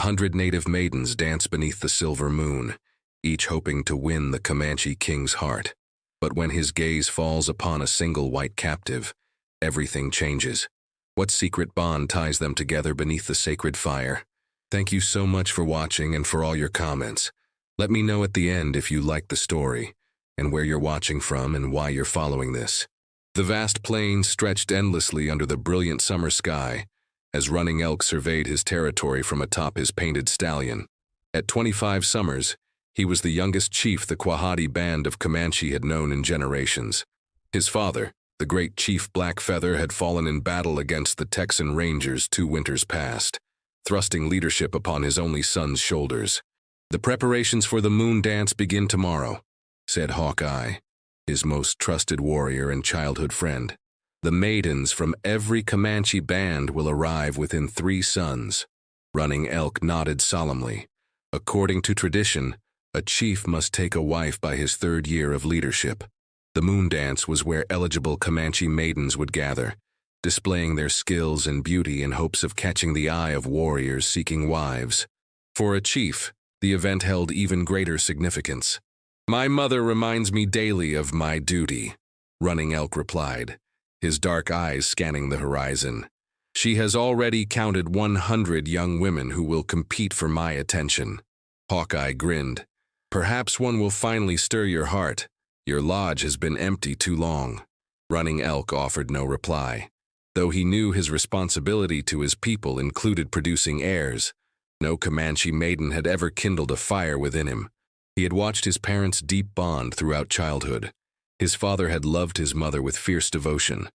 100 native maidens dance beneath the silver moon, each hoping to win the Comanche King's heart. But when his gaze falls upon a single white captive, everything changes. What secret bond ties them together beneath the sacred fire? Thank you so much for watching and for all your comments. Let me know at the end if you liked the story, and where you're watching from and why you're following this. The vast plains stretched endlessly under the brilliant summer sky, as Running Elk surveyed his territory from atop his painted stallion. At 25 summers, he was the youngest chief the Quahati band of Comanche had known in generations. His father, the great Chief Blackfeather, had fallen in battle against the Texan Rangers 2 winters past, thrusting leadership upon his only son's shoulders. "The preparations for the moon dance begin tomorrow," said Hawkeye, his most trusted warrior and childhood friend. "The maidens from every Comanche band will arrive within 3 suns." Running Elk nodded solemnly. According to tradition, a chief must take a wife by his 3rd year of leadership. The moon dance was where eligible Comanche maidens would gather, displaying their skills and beauty in hopes of catching the eye of warriors seeking wives. For a chief, the event held even greater significance. "My mother reminds me daily of my duty," Running Elk replied, his dark eyes scanning the horizon. "She has already counted 100 young women who will compete for my attention." Hawkeye grinned. "Perhaps one will finally stir your heart. Your lodge has been empty too long." Running Elk offered no reply. Though he knew his responsibility to his people included producing heirs, no Comanche maiden had ever kindled a fire within him. He had watched his parents' deep bond throughout childhood. His father had loved his mother with fierce devotion.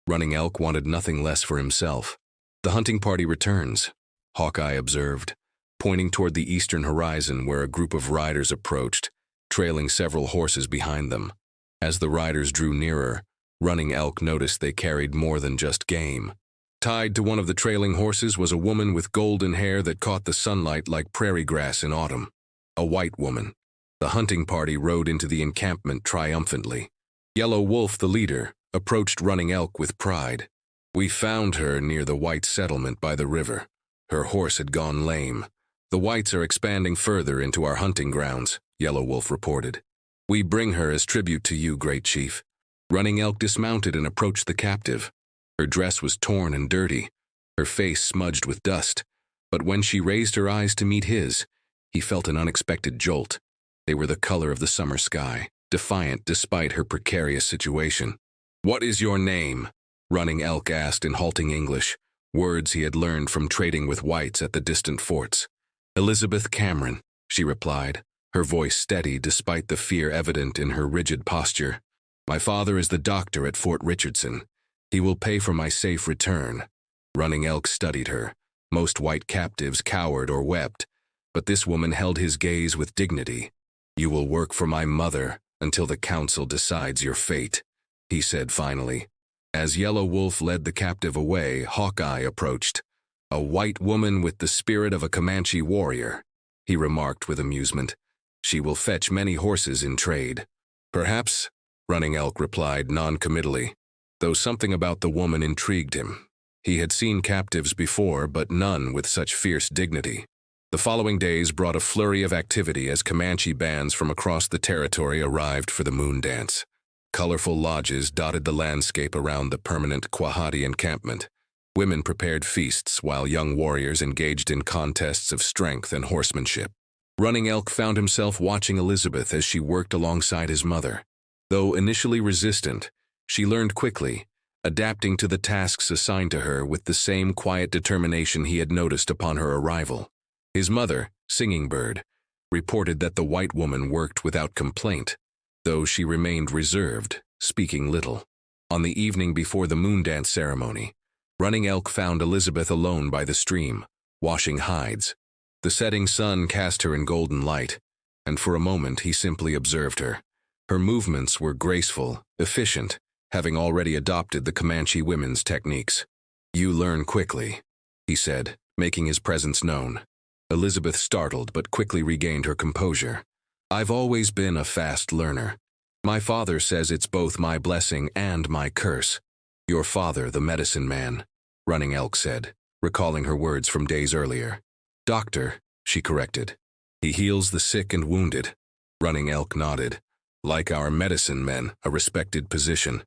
Running Elk wanted nothing less for himself. "The hunting party returns," Hawkeye observed, pointing toward the eastern horizon where a group of riders approached, trailing several horses behind them. As the riders drew nearer, Running Elk noticed they carried more than just game. Tied to one of the trailing horses was a woman with golden hair that caught the sunlight like prairie grass in autumn. A white woman. The hunting party rode into the encampment triumphantly. Yellow Wolf, the leader, approached Running Elk with pride. "We found her near the white settlement by the river. Her horse had gone lame. The whites are expanding further into our hunting grounds," Yellow Wolf reported. "We bring her as tribute to you, great chief." Running Elk dismounted and approached the captive. Her dress was torn and dirty, her face smudged with dust, but when she raised her eyes to meet his, he felt an unexpected jolt. They were the color of the summer sky, defiant despite her precarious situation. "What is your name?" Running Elk asked in halting English, words he had learned from trading with whites at the distant forts. "Elizabeth Cameron," she replied, her voice steady despite the fear evident in her rigid posture. "My father is the doctor at Fort Richardson. He will pay for my safe return." Running Elk studied her. Most white captives cowered or wept, but this woman held his gaze with dignity. "You will work for my mother until the council decides your fate," he said finally. As Yellow Wolf led the captive away, Hawkeye approached. "A white woman with the spirit of a Comanche warrior," he remarked with amusement. "She will fetch many horses in trade." "Perhaps," Running Elk replied non-committally, though something about the woman intrigued him. He had seen captives before, but none with such fierce dignity. The following days brought a flurry of activity as Comanche bands from across the territory arrived for the moon dance. Colorful lodges dotted the landscape around the permanent Quahati encampment. Women prepared feasts while young warriors engaged in contests of strength and horsemanship. Running Elk found himself watching Elizabeth as she worked alongside his mother. Though initially resistant, she learned quickly, adapting to the tasks assigned to her with the same quiet determination he had noticed upon her arrival. His mother, Singing Bird, reported that the white woman worked without complaint, though she remained reserved, speaking little. On the evening before the moon dance ceremony, Running Elk found Elizabeth alone by the stream, washing hides. The setting sun cast her in golden light, and for a moment he simply observed her. Her movements were graceful, efficient, having already adopted the Comanche women's techniques. "You learn quickly," he said, making his presence known. Elizabeth startled but quickly regained her composure. "I've always been a fast learner. My father says it's both my blessing and my curse." "Your father, the medicine man," Running Elk said, recalling her words from days earlier. "Doctor," she corrected. He heals the sick and wounded. Running Elk nodded. Like our medicine men, a respected position.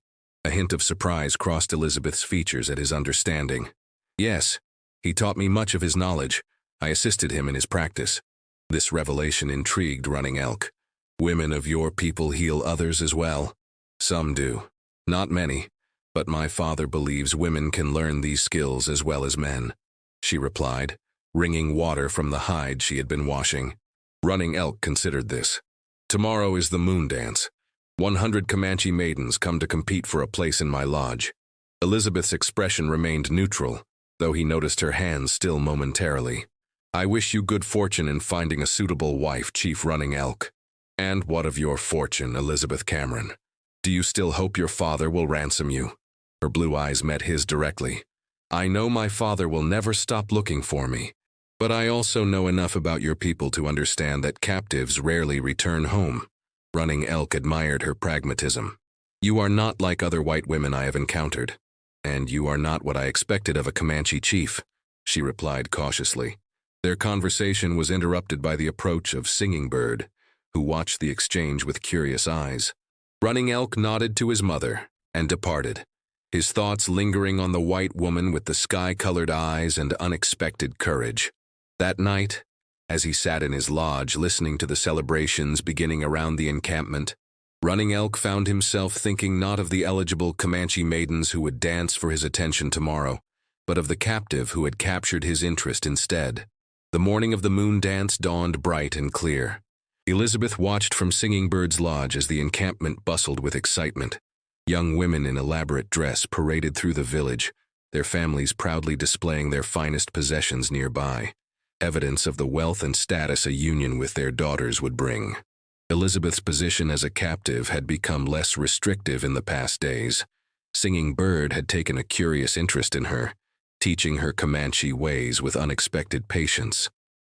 A hint of surprise crossed Elizabeth's features at his understanding. Yes, he taught me much of his knowledge. I assisted him in his practice. This revelation intrigued Running Elk. Women of your people heal others as well? Some do. Not many, but my father believes women can learn these skills as well as men, she replied, wringing water from the hide she had been washing. Running Elk considered this. Tomorrow is the moon dance. 100 Comanche maidens come to compete for a place in my lodge. Elizabeth's expression remained neutral, though he noticed her hands still momentarily. I wish you good fortune in finding a suitable wife, Chief Running Elk. And what of your fortune, Elizabeth Cameron? Do you still hope your father will ransom you? Her blue eyes met his directly. I know my father will never stop looking for me, but I also know enough about your people to understand that captives rarely return home. Running Elk admired her pragmatism. You are not like other white women I have encountered, and you are not what I expected of a Comanche chief, she replied cautiously. Their conversation was interrupted by the approach of Singing Bird, who watched the exchange with curious eyes. Running Elk nodded to his mother and departed, his thoughts lingering on the white woman with the sky-colored eyes and unexpected courage. That night, as he sat in his lodge listening to the celebrations beginning around the encampment, Running Elk found himself thinking not of the eligible Comanche maidens who would dance for his attention tomorrow, but of the captive who had captured his interest instead. The morning of the moon dance dawned bright and clear. Elizabeth watched from Singing Bird's lodge as the encampment bustled with excitement. Young women in elaborate dress paraded through the village, their families proudly displaying their finest possessions nearby, evidence of the wealth and status a union with their daughters would bring. Elizabeth's position as a captive had become less restrictive in the past days. Singing Bird had taken a curious interest in her, teaching her Comanche ways with unexpected patience.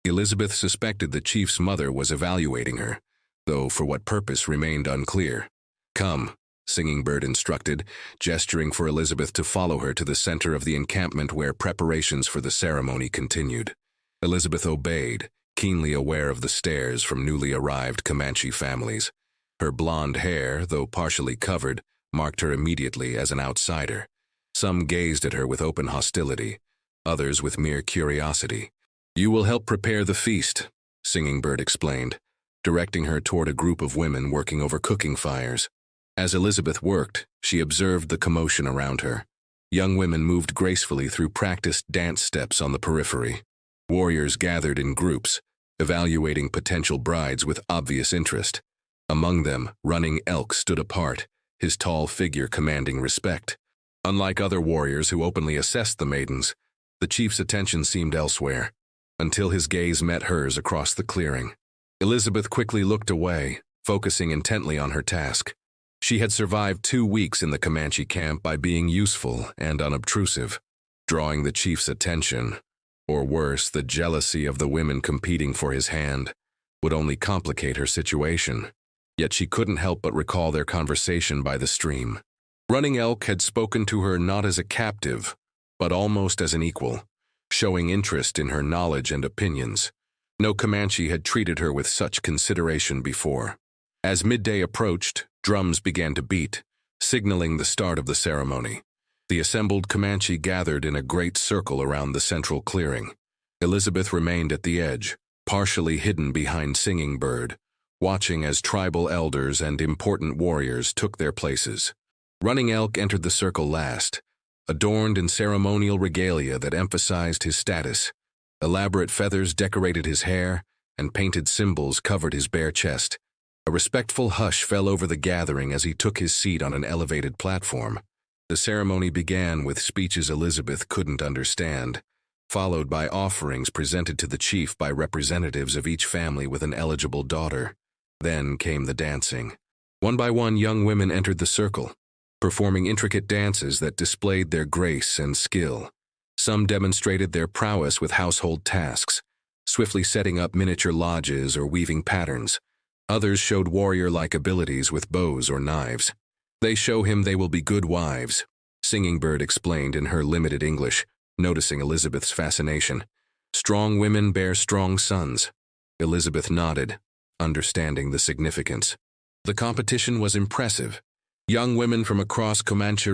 Elizabeth suspected the chief's mother was evaluating her, though for what purpose remained unclear. Come, Singing Bird instructed, gesturing for Elizabeth to follow her to the center of the encampment where preparations for the ceremony continued. Elizabeth obeyed, keenly aware of the stares from newly arrived Comanche families. Her blonde hair, though partially covered, marked her immediately as an outsider. Some gazed at her with open hostility, others with mere curiosity. You will help prepare the feast, Singing Bird explained, directing her toward a group of women working over cooking fires. As Elizabeth worked, she observed the commotion around her. Young women moved gracefully through practiced dance steps on the periphery. Warriors gathered in groups, evaluating potential brides with obvious interest. Among them, Running Elk stood apart, his tall figure commanding respect. Unlike other warriors who openly assessed the maidens, the chief's attention seemed elsewhere, until his gaze met hers across the clearing. Elizabeth quickly looked away, focusing intently on her task. She had survived 2 weeks in the Comanche camp by being useful and unobtrusive, drawing the chief's attention, or worse, the jealousy of the women competing for his hand, would only complicate her situation. Yet she couldn't help but recall their conversation by the stream. Running Elk had spoken to her not as a captive, but almost as an equal, showing interest in her knowledge and opinions. No Comanche had treated her with such consideration before. As midday approached, drums began to beat, signaling the start of the ceremony. The assembled Comanche gathered in a great circle around the central clearing. Elizabeth remained at the edge, partially hidden behind Singing Bird, watching as tribal elders and important warriors took their places. Running Elk entered the circle last, adorned in ceremonial regalia that emphasized his status. Elaborate feathers decorated his hair, and painted symbols covered his bare chest. A respectful hush fell over the gathering as he took his seat on an elevated platform. The ceremony began with speeches Elizabeth couldn't understand, followed by offerings presented to the chief by representatives of each family with an eligible daughter. Then came the dancing. One by one, young women entered the circle, performing intricate dances that displayed their grace and skill. Some demonstrated their prowess with household tasks, swiftly setting up miniature lodges or weaving patterns. Others showed warrior-like abilities with bows or knives. They show him they will be good wives, Singing Bird explained in her limited English, noticing Elizabeth's fascination. Strong women bear strong sons. Elizabeth nodded, understanding the significance. The competition was impressive. Young women from across Comanche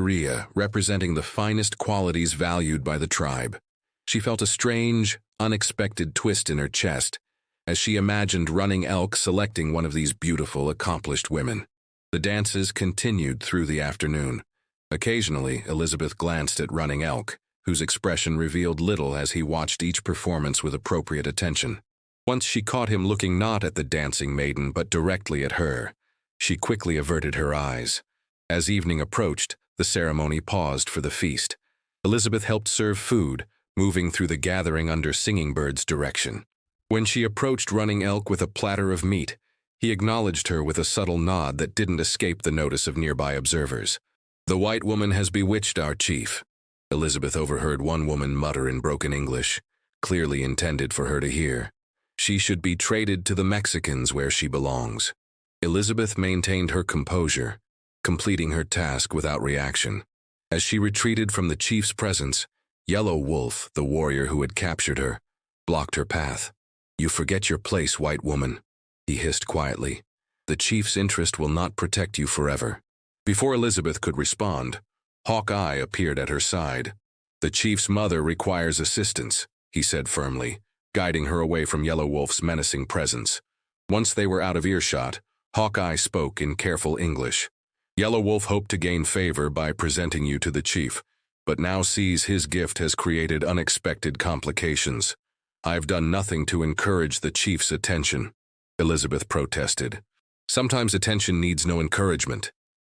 representing the finest qualities valued by the tribe. She felt a strange, unexpected twist in her chest as she imagined Running Elk selecting one of these beautiful, accomplished women. The dances continued through the afternoon. Occasionally, Elizabeth glanced at Running Elk, whose expression revealed little as he watched each performance with appropriate attention. Once she caught him looking not at the dancing maiden but directly at her. She quickly averted her eyes. As evening approached, the ceremony paused for the feast. Elizabeth helped serve food, moving through the gathering under Singing Bird's direction. When she approached Running Elk with a platter of meat, he acknowledged her with a subtle nod that didn't escape the notice of nearby observers. "The white woman has bewitched our chief," Elizabeth overheard one woman mutter in broken English, clearly intended for her to hear. "She should be traded to the Mexicans where she belongs." Elizabeth maintained her composure, completing her task without reaction. As she retreated from the chief's presence, Yellow Wolf, the warrior who had captured her, blocked her path. "You forget your place, white woman," he hissed quietly. "The chief's interest will not protect you forever." Before Elizabeth could respond, Hawkeye appeared at her side. "The chief's mother requires assistance," he said firmly, guiding her away from Yellow Wolf's menacing presence. Once they were out of earshot, Hawkeye spoke in careful English. "Yellow Wolf hoped to gain favor by presenting you to the chief, but now sees his gift has created unexpected complications. I've done nothing to encourage the chief's attention," Elizabeth protested. "Sometimes attention needs no encouragement,"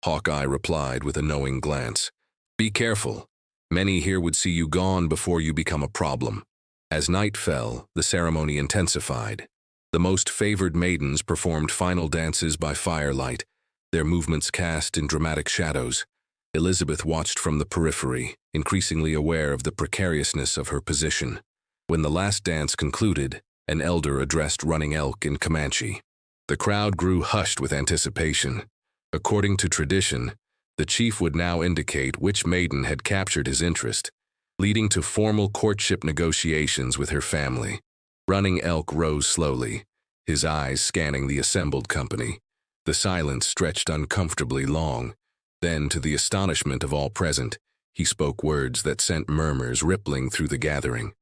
Hawkeye replied with a knowing glance. "Be careful. Many here would see you gone before you become a problem." As night fell, the ceremony intensified. The most favored maidens performed final dances by firelight, their movements cast in dramatic shadows. Elizabeth watched from the periphery, increasingly aware of the precariousness of her position. When the last dance concluded, an elder addressed Running Elk in Comanche. The crowd grew hushed with anticipation. According to tradition, the chief would now indicate which maiden had captured his interest, leading to formal courtship negotiations with her family. Running Elk rose slowly, his eyes scanning the assembled company. The silence stretched uncomfortably long. Then, to the astonishment of all present, he spoke words that sent murmurs rippling through the gathering.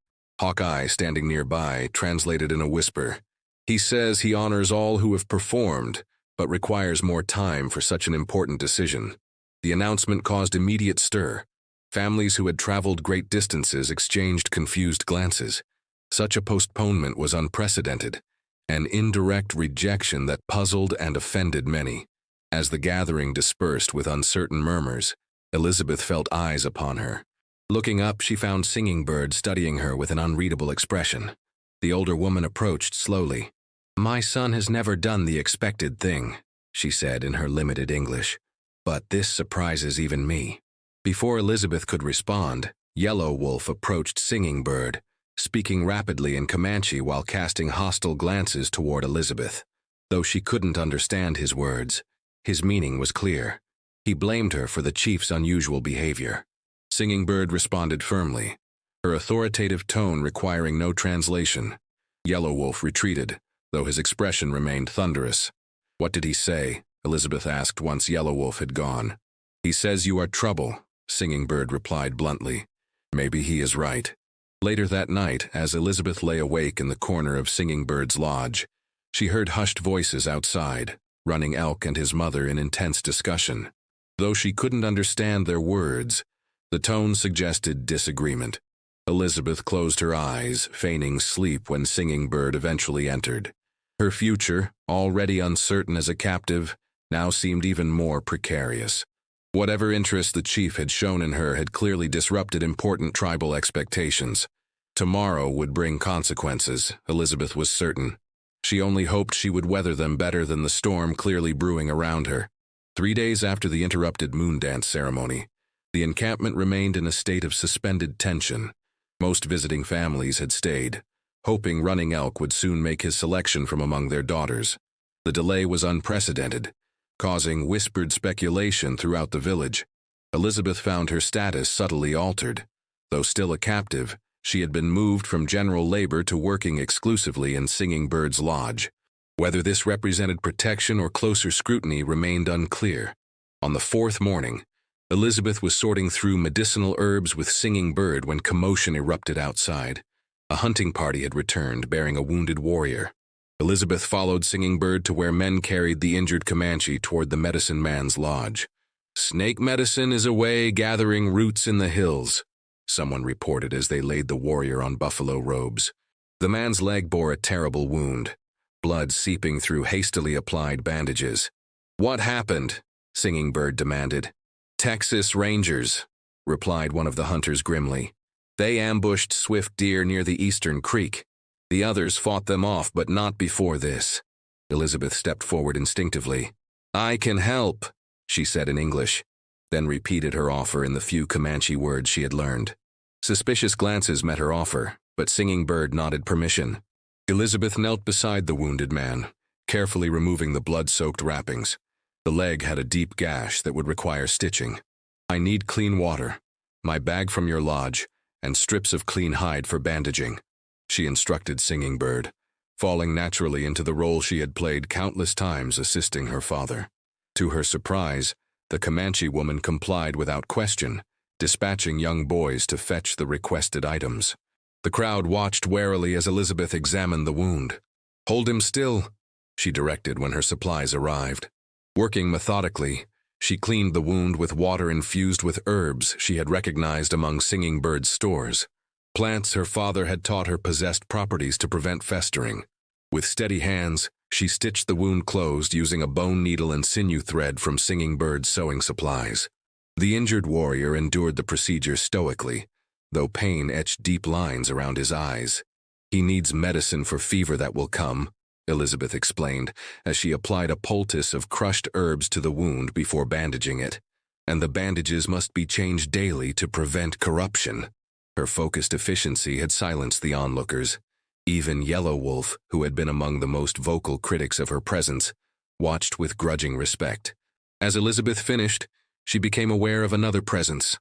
Hawkeye, standing nearby, translated in a whisper. "He says he honors all who have performed, but requires more time for such an important decision." The announcement caused immediate stir. Families who had traveled great distances exchanged confused glances. Such a postponement was unprecedented, an indirect rejection that puzzled and offended many. As the gathering dispersed with uncertain murmurs, Elizabeth felt eyes upon her. Looking up, she found Singing Bird studying her with an unreadable expression. The older woman approached slowly. "My son has never done the expected thing," she said in her limited English. "But this surprises even me." Before Elizabeth could respond, Yellow Wolf approached Singing Bird, speaking rapidly in Comanche while casting hostile glances toward Elizabeth. Though she couldn't understand his words, his meaning was clear. He blamed her for the chief's unusual behavior. Singing Bird responded firmly, her authoritative tone requiring no translation. Yellow Wolf retreated, though his expression remained thunderous. "What did he say?" Elizabeth asked once Yellow Wolf had gone. "He says you are trouble," Singing Bird replied bluntly. "Maybe he is right." Later that night, as Elizabeth lay awake in the corner of Singing Bird's lodge, she heard hushed voices outside, Running Elk and his mother in intense discussion. Though she couldn't understand their words, the tone suggested disagreement. Elizabeth closed her eyes, feigning sleep when Singing Bird eventually entered. Her future, already uncertain as a captive, now seemed even more precarious. Whatever interest the chief had shown in her had clearly disrupted important tribal expectations. Tomorrow would bring consequences, Elizabeth was certain. She only hoped she would weather them better than the storm clearly brewing around her. 3 days after the interrupted moon dance ceremony, the encampment remained in a state of suspended tension. Most visiting families had stayed, hoping Running Elk would soon make his selection from among their daughters. The delay was unprecedented, causing whispered speculation throughout the village. Elizabeth found her status subtly altered. Though still a captive, She had been moved from general labor to working exclusively in Singing Bird's lodge. Whether this represented protection or closer scrutiny remained unclear. On the fourth morning, Elizabeth was sorting through medicinal herbs with Singing Bird when commotion erupted outside. A hunting party had returned, bearing a wounded warrior. Elizabeth followed Singing Bird to where men carried the injured Comanche toward the medicine man's lodge. "Snake medicine is away gathering roots in the hills," someone reported as they laid the warrior on buffalo robes. The man's leg bore a terrible wound, blood seeping through hastily applied bandages. "What happened?" Singing Bird demanded. "Texas Rangers," replied one of the hunters grimly. "They ambushed swift deer near the eastern creek. The others fought them off, but not before this." Elizabeth stepped forward instinctively. "I can help," she said in English, then repeated her offer in the few Comanche words she had learned. Suspicious glances met her offer, but Singing Bird nodded permission. Elizabeth knelt beside the wounded man, carefully removing the blood-soaked wrappings. The leg had a deep gash that would require stitching. "I need clean water, my bag from your lodge, and strips of clean hide for bandaging," she instructed Singing Bird, falling naturally into the role she had played countless times assisting her father. To her surprise, the Comanche woman complied without question, dispatching young boys to fetch the requested items. The crowd watched warily as Elizabeth examined the wound. "Hold him still," she directed when her supplies arrived. Working methodically, she cleaned the wound with water infused with herbs she had recognized among Singing Bird's stores. Plants her father had taught her possessed properties to prevent festering. With steady hands, she stitched the wound closed using a bone needle and sinew thread from Singing Bird's sewing supplies. The injured warrior endured the procedure stoically, though pain etched deep lines around his eyes. "He needs medicine for fever that will come," Elizabeth explained, as she applied a poultice of crushed herbs to the wound before bandaging it. "And the bandages must be changed daily to prevent corruption." Her focused efficiency had silenced the onlookers. Even Yellow Wolf, who had been among the most vocal critics of her presence, watched with grudging respect. As Elizabeth finished, she became aware of another presence.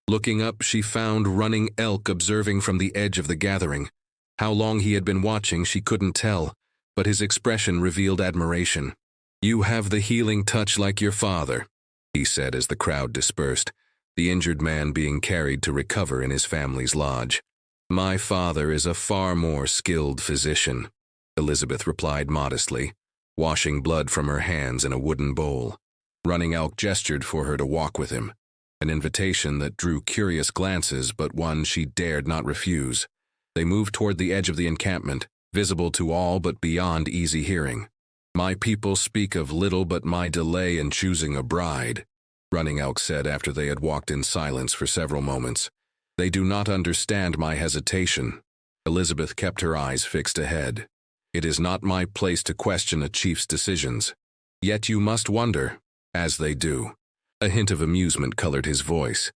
Looking up, she found Running Elk observing from the edge of the gathering. How long he had been watching, she couldn't tell, but his expression revealed admiration. "You have the healing touch like your father," he said as the crowd dispersed, the injured man being carried to recover in his family's lodge. "My father is a far more skilled physician," Elizabeth replied modestly, washing blood from her hands in a wooden bowl. Running Elk gestured for her to walk with him, an invitation that drew curious glances but one she dared not refuse. They moved toward the edge of the encampment, visible to all but beyond easy hearing. "My people speak of little but my delay in choosing a bride," Running Elk said after they had walked in silence for several moments. "They do not understand my hesitation." Elizabeth kept her eyes fixed ahead. "It is not my place to question a chief's decisions. Yet you must wonder, as they do." A hint of amusement colored his voice.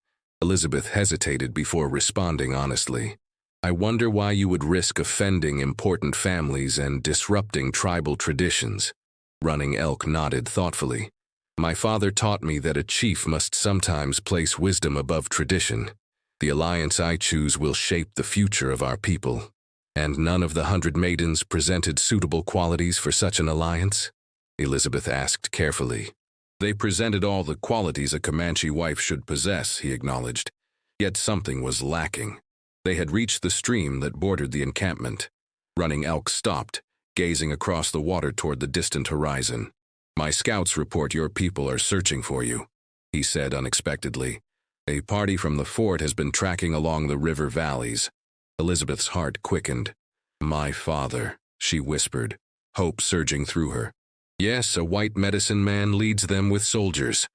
Elizabeth hesitated before responding honestly. "I wonder why you would risk offending important families and disrupting tribal traditions." Running Elk nodded thoughtfully. "My father taught me that a chief must sometimes place wisdom above tradition. The alliance I choose will shape the future of our people. And none of the 100 maidens presented suitable qualities for such an alliance?" Elizabeth asked carefully. "They presented all the qualities a Comanche wife should possess," he acknowledged. Yet something was lacking. They had reached the stream that bordered the encampment. Running Elk stopped, gazing across the water toward the distant horizon. "My scouts report your people are searching for you," he said unexpectedly. "A party from the fort has been tracking along the river valleys." Elizabeth's heart quickened. "My father," she whispered, hope surging through her. "Yes, a white medicine man leads them with soldiers."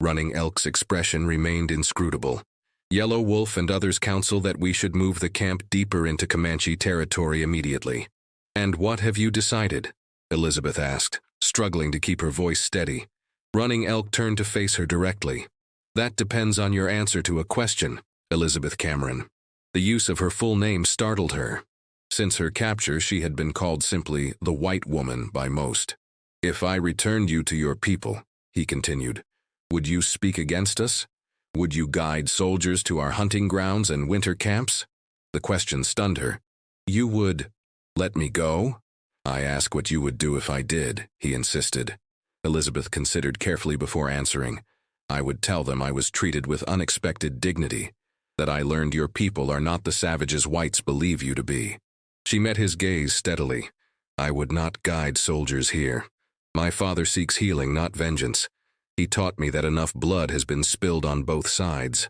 Running Elk's expression remained inscrutable. "Yellow Wolf and others counsel that we should move the camp deeper into Comanche territory immediately." "And what have you decided?" Elizabeth asked, struggling to keep her voice steady. Running Elk turned to face her directly. "That depends on your answer to a question, Elizabeth Cameron." The use of her full name startled her. Since her capture, she had been called simply the White Woman by most. "If I returned you to your people," he continued, "would you speak against us? Would you guide soldiers to our hunting grounds and winter camps?" The question stunned her. You would let me go? I ask what you would do if I did, he insisted. Elizabeth considered carefully before answering. I would tell them I was treated with unexpected dignity, that I learned your people are not the savages whites believe you to be. She met his gaze steadily. I would not guide soldiers here. My father seeks healing, not vengeance. He taught me that enough blood has been spilled on both sides.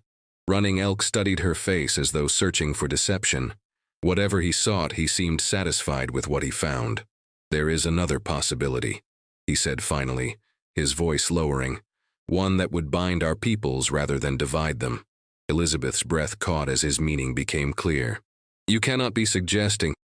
Running Elk studied her face as though searching for deception. Whatever he sought, he seemed satisfied with what he found. There is another possibility, he said finally, his voice lowering. One that would bind our peoples rather than divide them. Elizabeth's breath caught as his meaning became clear. You cannot be suggesting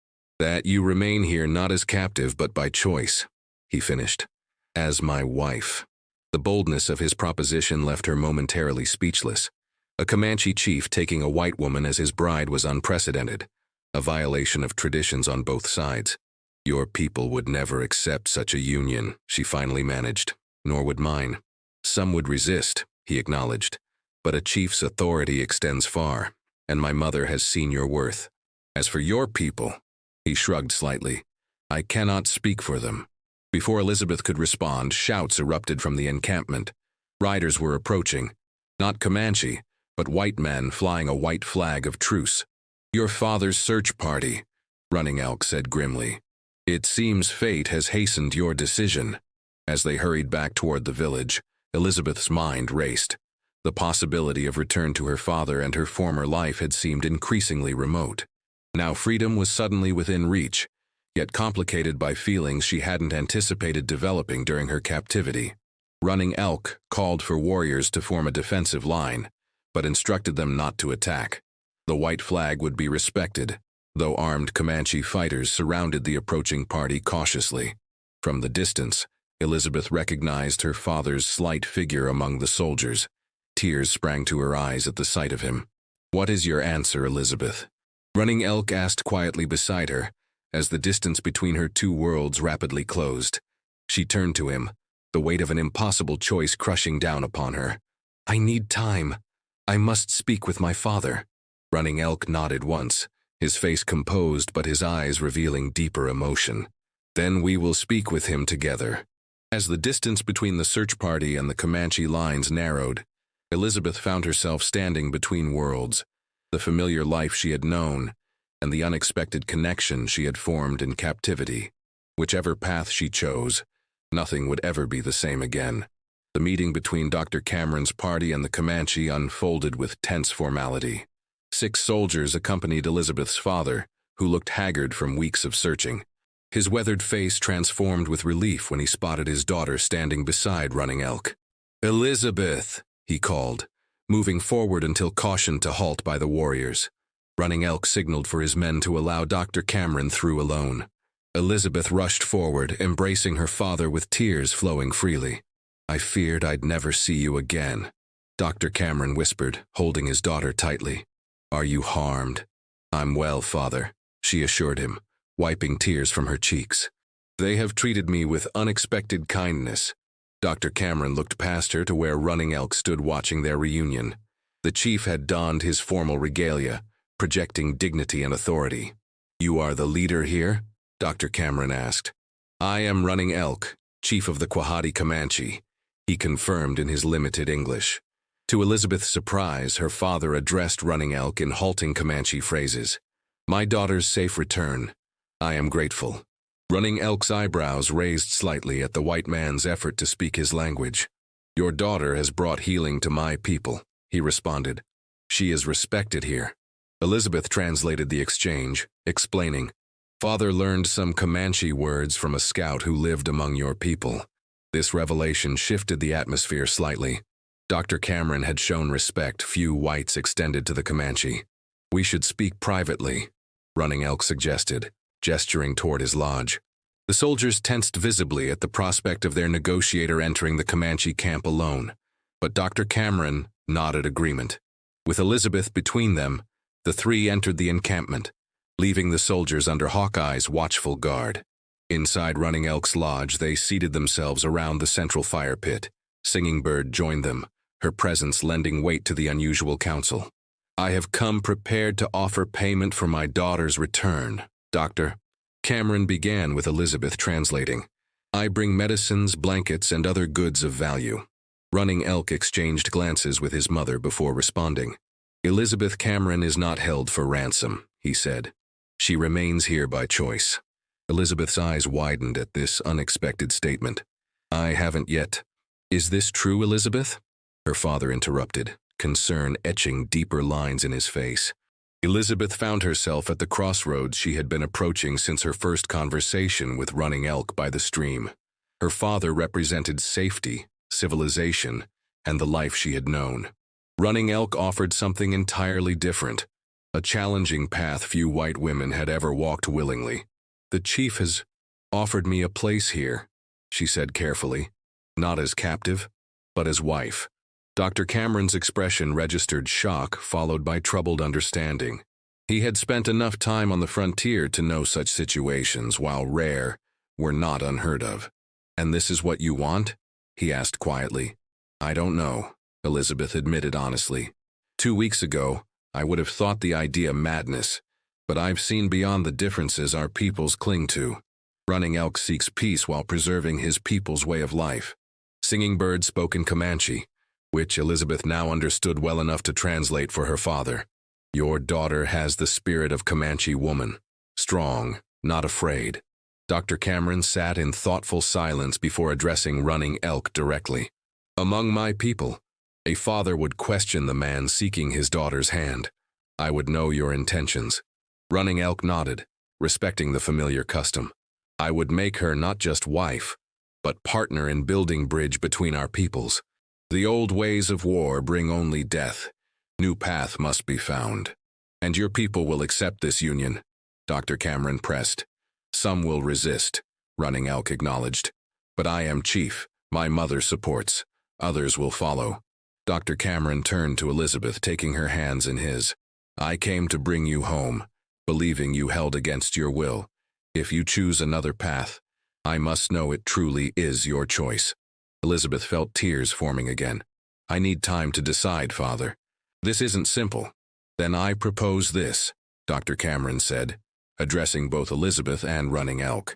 that you remain here not as captive but by choice, he finished. As my wife. The boldness of his proposition left her momentarily speechless. A Comanche chief taking a white woman as his bride was unprecedented, a violation of traditions on both sides. Your people would never accept such a union, she finally managed, nor would mine. Some would resist, he acknowledged, but a chief's authority extends far, and my mother has seen your worth. As for your people, he shrugged slightly, I cannot speak for them. Before Elizabeth could respond, shouts erupted from the encampment. Riders were approaching, not Comanche, but white men flying a white flag of truce. Your father's search party, Running Elk said grimly. It seems fate has hastened your decision. As they hurried back toward the village, Elizabeth's mind raced. The possibility of return to her father and her former life had seemed increasingly remote. Now freedom was suddenly within reach, yet complicated by feelings she hadn't anticipated developing during her captivity. Running Elk called for warriors to form a defensive line, but instructed them not to attack. The white flag would be respected, though armed Comanche fighters surrounded the approaching party cautiously. From the distance, Elizabeth recognized her father's slight figure among the soldiers. Tears sprang to her eyes at the sight of him. What is your answer, Elizabeth? Running Elk asked quietly beside her, as the distance between her two worlds rapidly closed. She turned to him, the weight of an impossible choice crushing down upon her. I need time. I must speak with my father. Running Elk nodded once, his face composed but his eyes revealing deeper emotion. Then we will speak with him together. As the distance between the search party and the Comanche lines narrowed, Elizabeth found herself standing between worlds, the familiar life she had known, and the unexpected connection she had formed in captivity. Whichever path she chose, nothing would ever be the same again. The meeting between Dr. Cameron's party and the Comanche unfolded with tense formality. 6 soldiers accompanied Elizabeth's father, who looked haggard from weeks of searching. His weathered face transformed with relief when he spotted his daughter standing beside Running Elk. Elizabeth, he called, moving forward until cautioned to halt by the warriors. Running Elk signaled for his men to allow Dr. Cameron through alone. Elizabeth rushed forward, embracing her father with tears flowing freely. I feared I'd never see you again, Dr. Cameron whispered, holding his daughter tightly. Are you harmed? I'm well, father, she assured him, wiping tears from her cheeks. They have treated me with unexpected kindness. Dr. Cameron looked past her to where Running Elk stood watching their reunion. The chief had donned his formal regalia, projecting dignity and authority. You are the leader here? Dr. Cameron asked. I am Running Elk, chief of the Quahati Comanche, he confirmed in his limited English. To Elizabeth's surprise, her father addressed Running Elk in halting Comanche phrases. My daughter's safe return. I am grateful. Running Elk's eyebrows raised slightly at the white man's effort to speak his language. Your daughter has brought healing to my people, he responded. She is respected here. Elizabeth translated the exchange, explaining, Father learned some Comanche words from a scout who lived among your people. This revelation shifted the atmosphere slightly. Dr. Cameron had shown respect few whites extended to the Comanche. We should speak privately, Running Elk suggested, gesturing toward his lodge. The soldiers tensed visibly at the prospect of their negotiator entering the Comanche camp alone, but Dr. Cameron nodded agreement. With Elizabeth between them, the 3 entered the encampment, leaving the soldiers under Hawkeye's watchful guard. Inside Running Elk's lodge, they seated themselves around the central fire pit. Singing Bird joined them, her presence lending weight to the unusual council. I have come prepared to offer payment for my daughter's return, Doctor. Cameron began with Elizabeth translating. I bring medicines, blankets, and other goods of value. Running Elk exchanged glances with his mother before responding. Elizabeth Cameron is not held for ransom, he said. She remains here by choice. Elizabeth's eyes widened at this unexpected statement. I haven't yet. Is this true, Elizabeth? Her father interrupted, concern etching deeper lines in his face. Elizabeth found herself at the crossroads she had been approaching since her first conversation with Running Elk by the stream. Her father represented safety, civilization, and the life she had known. Running Elk offered something entirely different, a challenging path few white women had ever walked willingly. The chief has offered me a place here, she said carefully, not as captive, but as wife. Dr. Cameron's expression registered shock followed by troubled understanding. He had spent enough time on the frontier to know such situations, while rare, were not unheard of. And this is what you want? He asked quietly. I don't know, Elizabeth admitted honestly. 2 weeks ago, I would have thought the idea madness, but I've seen beyond the differences our peoples cling to. Running Elk seeks peace while preserving his people's way of life. Singing Bird spoke in Comanche, which Elizabeth now understood well enough to translate for her father. Your daughter has the spirit of Comanche woman, strong, not afraid. Dr. Cameron sat in thoughtful silence before addressing Running Elk directly. Among my people, a father would question the man seeking his daughter's hand. I would know your intentions. Running Elk nodded, respecting the familiar custom. I would make her not just wife, but partner in building bridge between our peoples. The old ways of war bring only death. New path must be found. And your people will accept this union, Dr. Cameron pressed. Some will resist, Running Elk acknowledged. But I am chief, my mother supports. Others will follow. Dr. Cameron turned to Elizabeth, taking her hands in his. I came to bring you home, believing you held against your will. If you choose another path, I must know it truly is your choice. Elizabeth felt tears forming again. I need time to decide, Father. This isn't simple. Then I propose this, Dr. Cameron said, addressing both Elizabeth and Running Elk.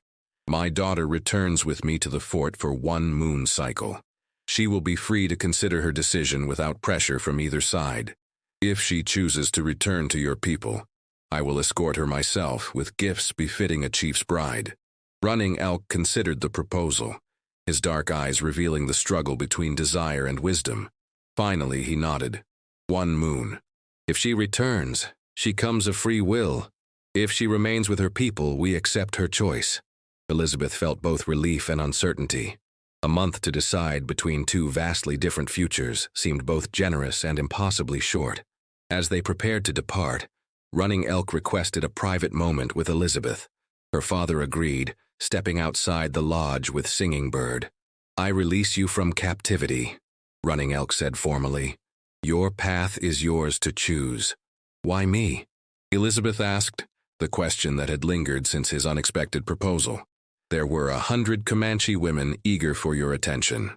My daughter returns with me to the fort for 1 moon cycle. She will be free to consider her decision without pressure from either side. If she chooses to return to your people, I will escort her myself with gifts befitting a chief's bride. Running Elk considered the proposal, his dark eyes revealing the struggle between desire and wisdom. Finally, he nodded. 1 moon. If she returns, she comes of free will. If she remains with her people, we accept her choice. Elizabeth felt both relief and uncertainty. A month to decide between 2 vastly different futures seemed both generous and impossibly short. As they prepared to depart, Running Elk requested a private moment with Elizabeth. Her father agreed, stepping outside the lodge with Singing Bird. I release you from captivity, Running Elk said formally. Your path is yours to choose. Why me? Elizabeth asked, the question that had lingered since his unexpected proposal. There were 100 Comanche women eager for your attention.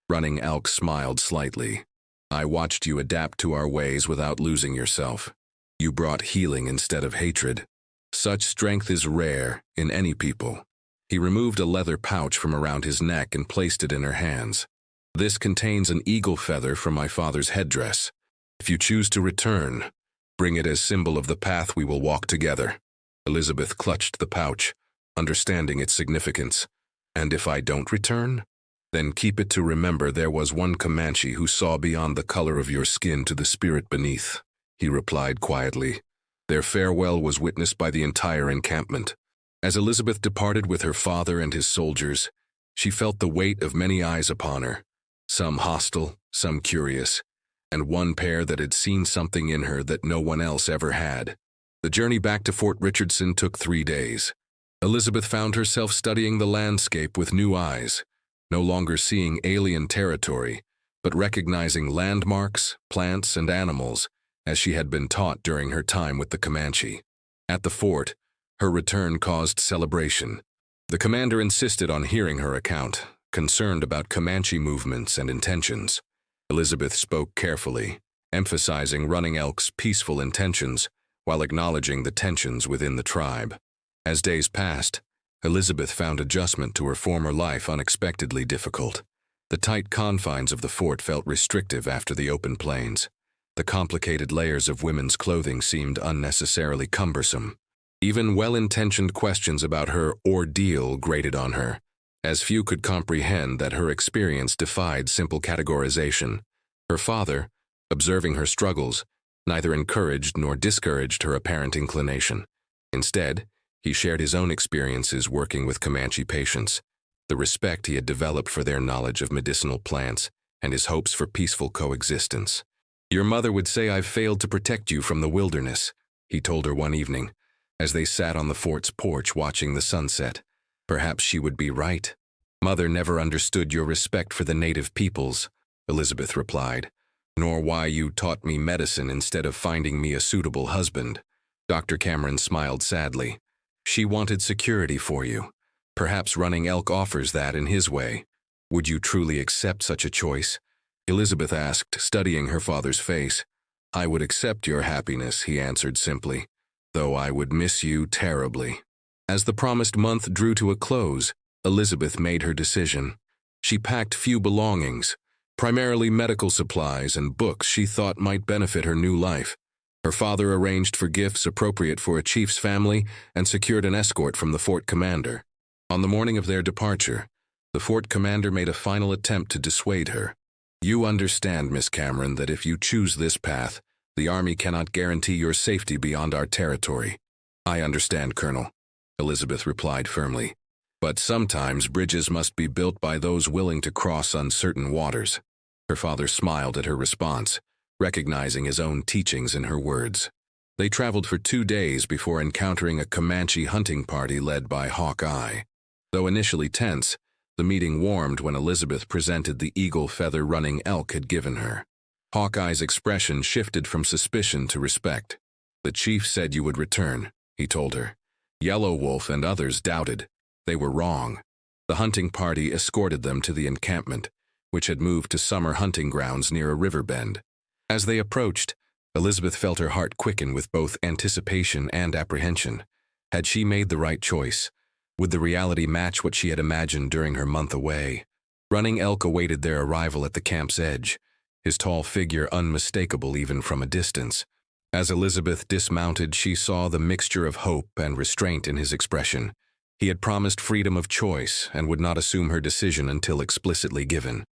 Running Elk smiled slightly. I watched you adapt to our ways without losing yourself. You brought healing instead of hatred. Such strength is rare in any people. He removed a leather pouch from around his neck and placed it in her hands. This contains an eagle feather from my father's headdress. If you choose to return, bring it as symbol of the path we will walk together. Elizabeth clutched the pouch, understanding its significance. And if I don't return? Then keep it to remember there was one Comanche who saw beyond the color of your skin to the spirit beneath, he replied quietly. Their farewell was witnessed by the entire encampment. As Elizabeth departed with her father and his soldiers, she felt the weight of many eyes upon her, some hostile, some curious, and one pair that had seen something in her that no one else ever had. The journey back to Fort Richardson took 3 days. Elizabeth found herself studying the landscape with new eyes, no longer seeing alien territory, but recognizing landmarks, plants, and animals, as she had been taught during her time with the Comanche. At the fort, her return caused celebration. The commander insisted on hearing her account, concerned about Comanche movements and intentions. Elizabeth spoke carefully. emphasizing Running Elk's peaceful intentions while acknowledging the tensions within the tribe. As days passed, Elizabeth found adjustment to her former life unexpectedly difficult. The tight confines of the fort felt restrictive after the open plains. The complicated layers of women's clothing seemed unnecessarily cumbersome. Even well-intentioned questions about her ordeal grated on her, as few could comprehend that her experience defied simple categorization. Her father, observing her struggles, neither encouraged nor discouraged her apparent inclination. Instead, he shared his own experiences working with Comanche patients, the respect he had developed for their knowledge of medicinal plants, and his hopes for peaceful coexistence. "Your mother would say I've failed to protect you from the wilderness," he told her one evening, as they sat on the fort's porch watching the sunset. "Perhaps she would be right." "Mother never understood your respect for the native peoples," Elizabeth replied, "nor why you taught me medicine instead of finding me a suitable husband." Dr. Cameron smiled sadly. "She wanted security for you. Perhaps Running Elk offers that in his way. Would you truly accept such a choice?" Elizabeth asked, studying her father's face. "I would accept your happiness," he answered simply, "though I would miss you terribly." As the promised month drew to a close, Elizabeth made her decision. She packed few belongings, primarily medical supplies and books she thought might benefit her new life. Her father arranged for gifts appropriate for a chief's family and secured an escort from the fort commander. On the morning of their departure, the fort commander made a final attempt to dissuade her. "You understand, Miss Cameron, that if you choose this path, the Army cannot guarantee your safety beyond our territory." "I understand, Colonel," Elizabeth replied firmly. "But sometimes bridges must be built by those willing to cross uncertain waters." Her father smiled at her response, recognizing his own teachings in her words. They traveled for 2 days before encountering a Comanche hunting party led by Hawkeye. Though initially tense, the meeting warmed when Elizabeth presented the eagle feather Running Elk had given her. Hawkeye's expression shifted from suspicion to respect. "The chief said you would return," he told her. Yellow Wolf and others doubted. They were wrong. The hunting party escorted them to the encampment, which had moved to summer hunting grounds near a river bend. As they approached, Elizabeth felt her heart quicken with both anticipation and apprehension. Had she made the right choice? Would the reality match what she had imagined during her month away? Running Elk awaited their arrival at the camp's edge, his tall figure unmistakable even from a distance. As Elizabeth dismounted, she saw the mixture of hope and restraint in his expression. He had promised freedom of choice and would not assume her decision until explicitly given.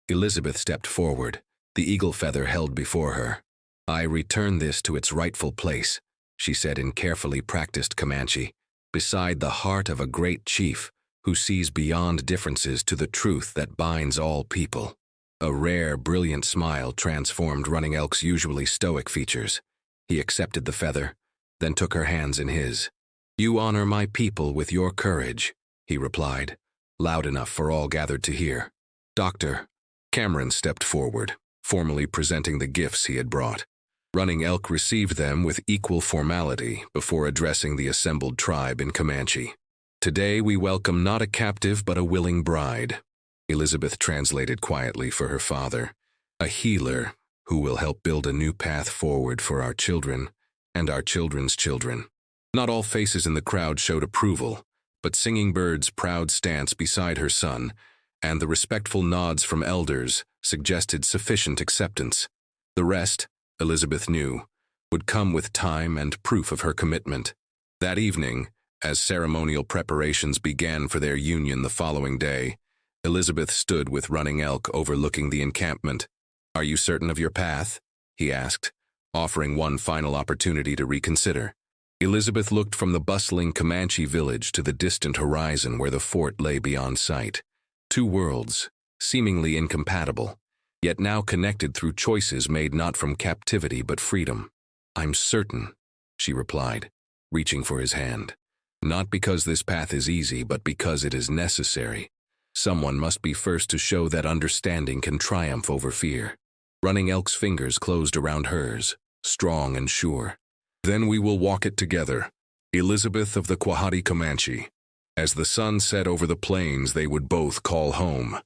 Elizabeth stepped forward, the eagle feather held before her. "I return this to its rightful place," she said in carefully practiced Comanche, "beside the heart of a great chief who sees beyond differences to the truth that binds all people." A rare, brilliant smile transformed Running Elk's usually stoic features. He accepted the feather, then took her hands in his. "You honor my people with your courage," he replied, loud enough for all gathered to hear. "Dr." Cameron stepped forward, formally presenting the gifts he had brought. Running Elk received them with equal formality before addressing the assembled tribe in Comanche. "Today we welcome not a captive but a willing bride," Elizabeth translated quietly for her father. "A healer who will help build a new path forward for our children and our children's children." Not all faces in the crowd showed approval, but Singing Bird's proud stance beside her son and the respectful nods from elders suggested sufficient acceptance. The rest, Elizabeth knew, would come with time and proof of her commitment. That evening, as ceremonial preparations began for their union the following day, Elizabeth stood with Running Elk overlooking the encampment. "Are you certain of your path?" he asked, offering one final opportunity to reconsider. Elizabeth looked from the bustling Comanche village to the distant horizon where the fort lay beyond sight. Two worlds, seemingly incompatible, yet now connected through choices made not from captivity but freedom. "I'm certain," she replied, reaching for his hand. "Not because this path is easy, but because it is necessary. Someone must be first to show that understanding can triumph over fear." Running Elk's fingers closed around hers, strong and sure. "Then we will walk it together, Elizabeth of the Quahati Comanche." As the sun set over the plains they would both call home,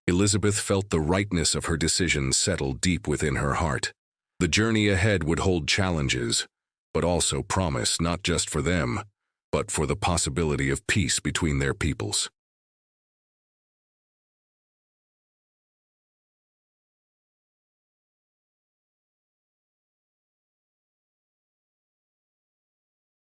Elizabeth felt the rightness of her decision settle deep within her heart. The journey ahead would hold challenges, but also promise not just for them, but for the possibility of peace between their peoples.